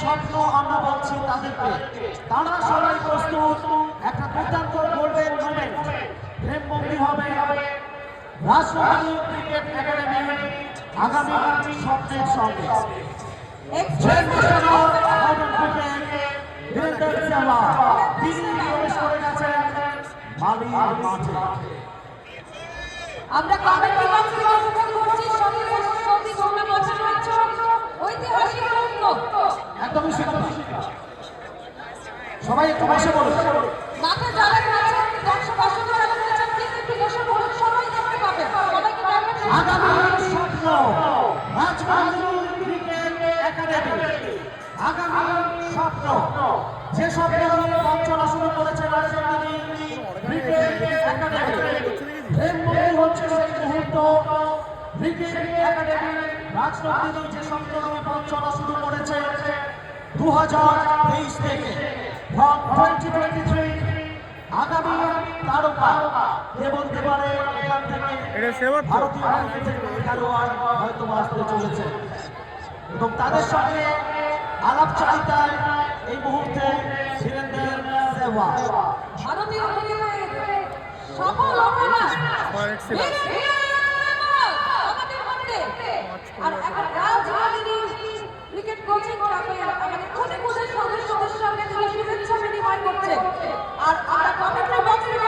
স্বপ্ন আমরা বলছি তাদেরকে, তারা সবাই প্রস্তুত একটা দুর্দান্ত গোল্ডেন মোমেন্ট ফ্রেমবন্দি হবে রাজশাহী ক্রিকেট একাডেমি আগামী স্বপ্নের সঙ্গে। আমরা কমিটি বক্স থেকে উপভোগ করছি সঙ্গী ঘটনা বছর হচ্ছে ঐতিহাসিক মুহূর্ত। একদমই সবাই একটু বসে বলুন। মাঠে যারা আছেন দর্শক আসলে যারা আছেন একটু বসে বলুন, সবাই দেখতে পাবেন। সবাইকে আগামী স্বপ্ন রাজশাহী ক্রিকেট একাডেমি আগামী স্বপ্ন, যে স্বপ্ন নিয়ে পথ চলা শুরু করেছে রাজশাহী ক্রিকেট একাডেমি, ফ্রেমবন্দি হচ্ছে সেই মুহূর্ত। ক্রিকেট একাডেমি রাজশাহী যে স্বপ্ন নিয়ে পথ চলা শুরু করেছে 2023 থেকে, from 2023 আগামী তারকা কে বলতে পারে এখান থেকে ভারতীয় ক্রিকেটের খেলোয়াড় হয়তো আসতে চলেছে, এবং তাদের সঙ্গে আলাপচারিতায় এই মুহূর্তে বীরেন্দ্র সেহওয়াগ ভারতীয় ক্রিকেটের সফল ওপেনার আমাদের মধ্যে। আর এখন রাজশাহী ক্রিকেট কোচিং ক্লাবের আমাদের ক্ষতিপূরণ সদস্যদের সঙ্গে তিনি শুভেচ্ছা বিনিময় করছেন। আর আমরা কমিটির বক্স থেকে